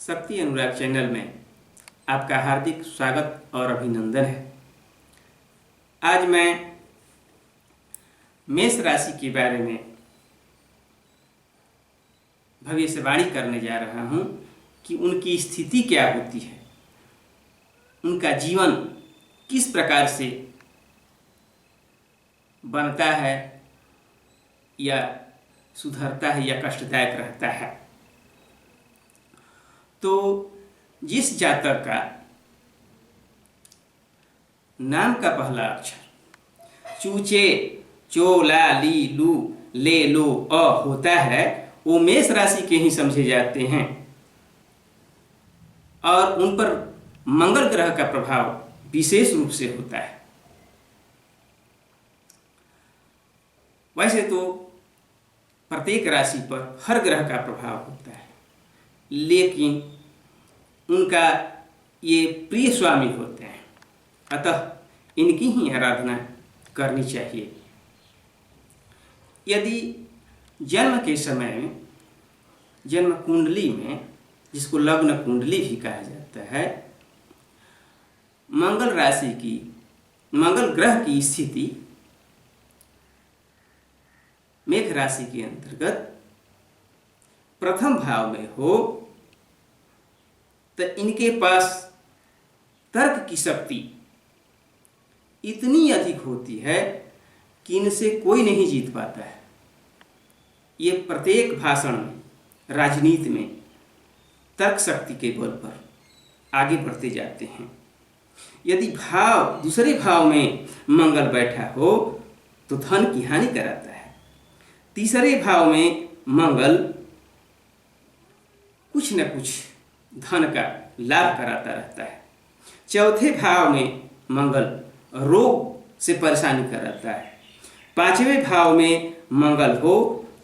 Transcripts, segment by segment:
शक्ति अनुराग चैनल में आपका हार्दिक स्वागत और अभिनंदन है। आज मैं मेष राशि के बारे में भविष्यवाणी करने जा रहा हूं कि उनकी स्थिति क्या होती है, उनका जीवन किस प्रकार से बनता है या सुधरता है या कष्टदायक रहता है। तो जिस जातक का नाम का पहला अक्षर चूचे चो ला ली लू ले लो अ होता है, वो मेष राशि के ही समझे जाते हैं और उन पर मंगल ग्रह का प्रभाव विशेष रूप से होता है। वैसे तो प्रत्येक राशि पर हर ग्रह का प्रभाव होता है, लेकिन उनका ये प्रिय स्वामी होते हैं, अतः इनकी ही आराधना करनी चाहिए। यदि जन्म के समय में जन्म कुंडली में, जिसको लग्न कुंडली भी कहा जाता है, मंगल राशि की मंगल ग्रह की स्थिति मेष राशि के अंतर्गत प्रथम भाव में हो तो इनके पास तर्क की शक्ति इतनी अधिक होती है कि इनसे कोई नहीं जीत पाता है। ये प्रत्येक भाषण में, राजनीति में तर्क शक्ति के बल पर आगे बढ़ते जाते हैं। यदि दूसरे भाव में मंगल बैठा हो तो धन की हानि कराता है। तीसरे भाव में मंगल कुछ न कुछ धन का लाभ कराता रहता है। चौथे भाव में मंगल रोग से परेशानी कराता है। पांचवें भाव में मंगल हो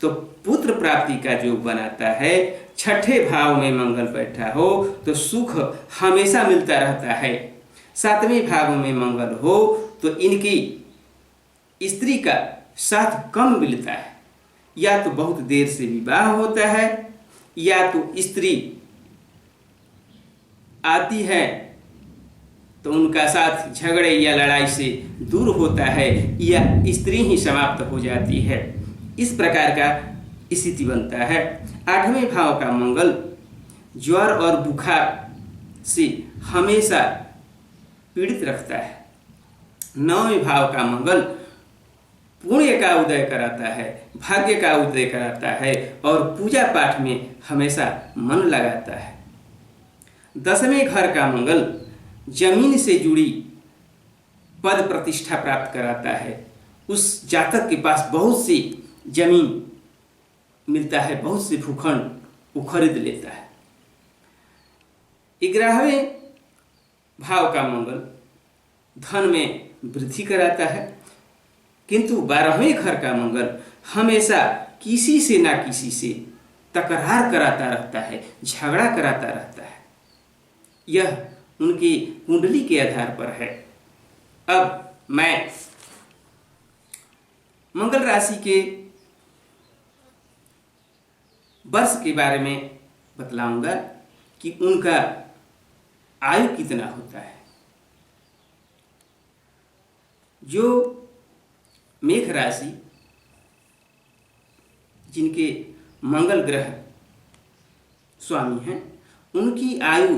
तो पुत्र प्राप्ति का योग बनाता है। छठे भाव में मंगल बैठा हो तो सुख हमेशा मिलता रहता है। सातवें भाव में मंगल हो तो इनकी स्त्री का साथ कम मिलता है, या तो बहुत देर से विवाह होता है, या तो स्त्री आती है तो उनका साथ झगड़े या लड़ाई से दूर होता है, या स्त्री ही समाप्त हो जाती है। इस प्रकार का स्थिति बनता है। आठवें भाव का मंगल ज्वर और बुखार से हमेशा पीड़ित रखता है। नौवें भाव का मंगल पुण्य का उदय कराता है, भाग्य का उदय कराता है और पूजा पाठ में हमेशा मन लगाता है। 10वें घर का मंगल जमीन से जुड़ी पद प्रतिष्ठा प्राप्त कराता है। उस जातक के पास बहुत सी जमीन मिलता है, बहुत से भूखंड वो खरीद लेता है। 11वें भाव का मंगल धन में वृद्धि कराता है, किंतु 12वें घर का मंगल हमेशा किसी से ना किसी से तकरार कराता रहता है, झगड़ा कराता रहता है। यह उनकी कुंडली के आधार पर है। अब मैं मंगल राशि के वर्ष के बारे में बतलाऊंगा कि उनका आयु कितना होता है। जो मेष राशि जिनके मंगल ग्रह स्वामी हैं, उनकी आयु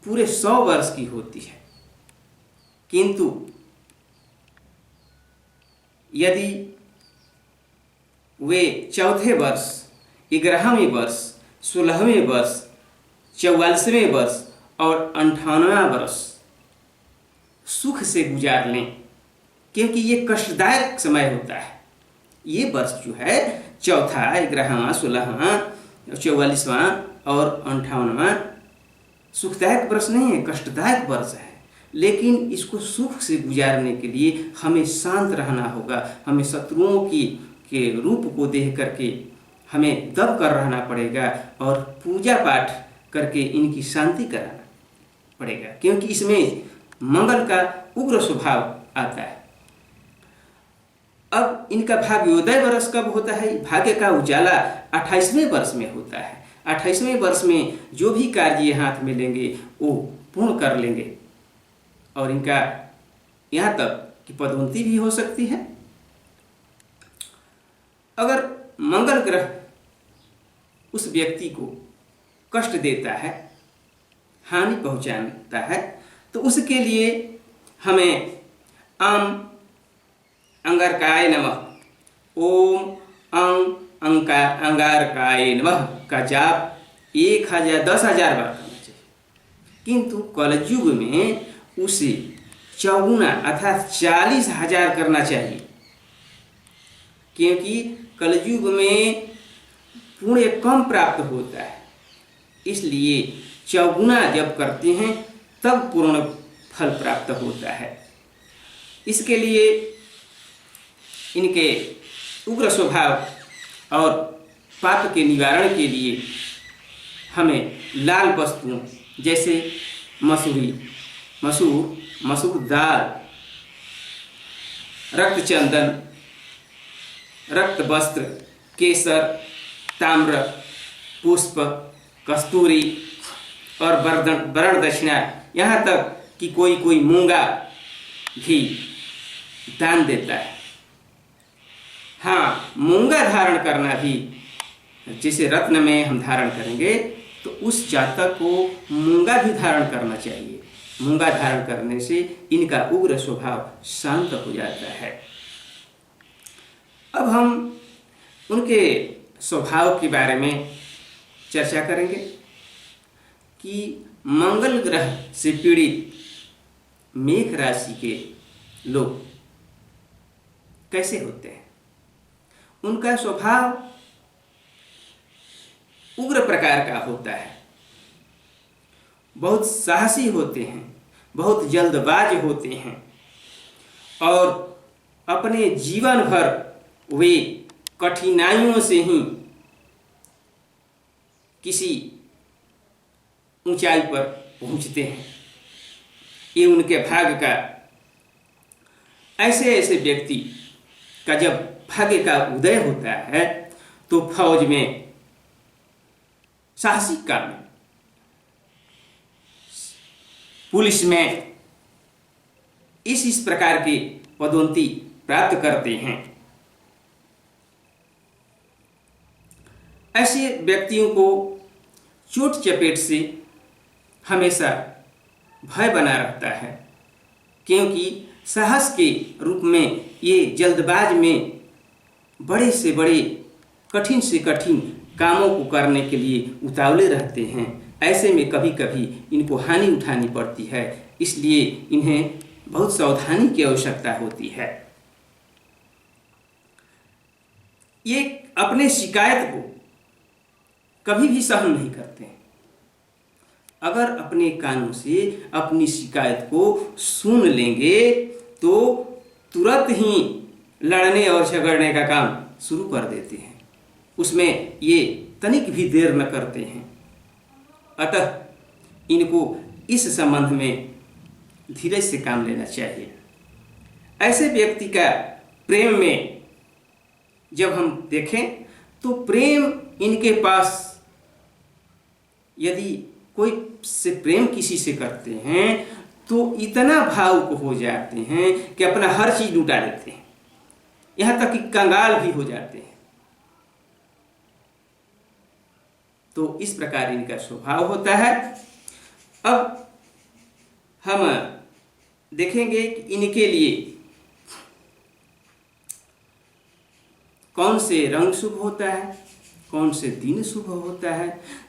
पूरे 100 वर्ष की होती है, किंतु यदि वे चौथे वर्ष, 11वें वर्ष, 16वें वर्ष, 44वें वर्ष और 58वां वर्ष सुख से गुजार लें, क्योंकि ये कष्टदायक समय होता है। ये वर्ष जो है चौथा, 11वां, 16वां, 44वां और 58वां सुखदायक वर्ष नहीं है, कष्टदायक वर्ष है। लेकिन इसको सुख से गुजारने के लिए हमें शांत रहना होगा। हमें शत्रुओं के रूप को देख करके हमें दब कर रहना पड़ेगा और पूजा पाठ करके इनकी शांति कराना पड़ेगा, क्योंकि इसमें मंगल का उग्र स्वभाव आता है। अब इनका भाग्योदय वर्ष कब होता है? भाग्य का उजाला 28वें वर्ष में होता है। 28वें वर्ष में जो भी कार्य हाथ में लेंगे वो पूर्ण कर लेंगे और इनका यहाँ तक कि पदोन्नति भी हो सकती है। अगर मंगल ग्रह उस व्यक्ति को कष्ट देता है, हानि पहुंचाता है, तो उसके लिए हमें अंगारकाय नमः, ओम अंगारकाय नमः का जाप 1000 10,000 बार करना चाहिए। किंतु कलयुग में उसे 4 अर्थात 40,000 करना चाहिए, क्योंकि कलयुग में पुण्य कम प्राप्त होता है। इसलिए 4 जब करते हैं तब पूर्ण फल प्राप्त होता है। इसके लिए इनके उग्र स्वभाव और पाप के निवारण के लिए हमें लाल वस्तुओं जैसे मसूर दाल, रक्त चंदन, रक्त वस्त्र, केसर, ताम्र, पुष्प, कस्तूरी और वरण दक्षिणा, यहाँ तक कि कोई मूंगा भी दान देता है। हाँ, मूंगा धारण करना भी, जैसे रत्न में हम धारण करेंगे तो उस जातक को मूंगा भी धारण करना चाहिए। मूंगा धारण करने से इनका उग्र स्वभाव शांत हो जाता है। अब हम उनके स्वभाव के बारे में चर्चा करेंगे कि मंगल ग्रह से पीड़ित मेष राशि के लोग कैसे होते हैं। उनका स्वभाव उग्र प्रकार का होता है, बहुत साहसी होते हैं, बहुत जल्दबाज होते हैं और अपने जीवन भर वे कठिनाइयों से ही किसी ऊंचाई पर पहुंचते हैं। ये उनके भाग्य का, ऐसे व्यक्ति का जब भाग्य का उदय होता है तो फौज में, साहसिक काम में, पुलिस में इस प्रकार की पदोन्नति प्राप्त करते हैं। ऐसे व्यक्तियों को चोट चपेट से हमेशा भय बना रहता है, क्योंकि साहस के रूप में ये जल्दबाज में बड़े से बड़े, कठिन से कठिन कामों को करने के लिए उतावले रहते हैं। ऐसे में कभी कभी इनको हानि उठानी पड़ती है, इसलिए इन्हें बहुत सावधानी की आवश्यकता होती है। ये अपने शिकायत को कभी भी सहन नहीं करते। अगर अपने कानों से अपनी शिकायत को सुन लेंगे तो तुरंत ही लड़ने और झगड़ने का काम शुरू कर देते हैं। उसमें ये तनिक भी देर न करते हैं। अतः इनको इस संबंध में धीरज से काम लेना चाहिए। ऐसे व्यक्ति का प्रेम में जब हम देखें तो प्रेम इनके पास, यदि कोई से प्रेम किसी से करते हैं तो इतना भावुक हो जाते हैं कि अपना हर चीज लुटा देते हैं, यहाँ तक कि कंगाल भी हो जाते हैं। तो इस प्रकार इनका स्वभाव होता है। अब हम देखेंगे कि इनके लिए कौन से रंग शुभ होता है, कौन से दिन शुभ होता है।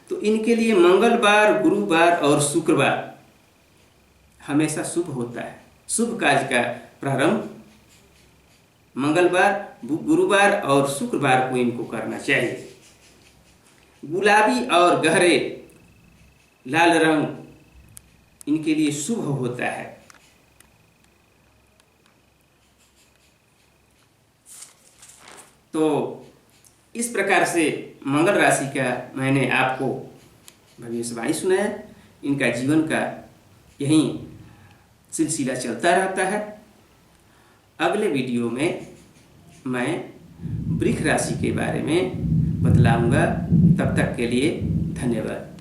तो इनके लिए मंगलवार, गुरुवार और शुक्रवार हमेशा शुभ होता है। शुभ कार्य का प्रारंभ मंगलवार, गुरुवार और शुक्रवार को इनको करना चाहिए। गुलाबी और गहरे लाल रंग इनके लिए शुभ होता है। तो इस प्रकार से मंगल राशि का मैंने आपको भविष्यवाणी सुनाया। इनका जीवन का यही सिलसिला चलता रहता है। अगले वीडियो में मैं वृष राशि के बारे में बतलाऊंगा। तब तक के लिए धन्यवाद।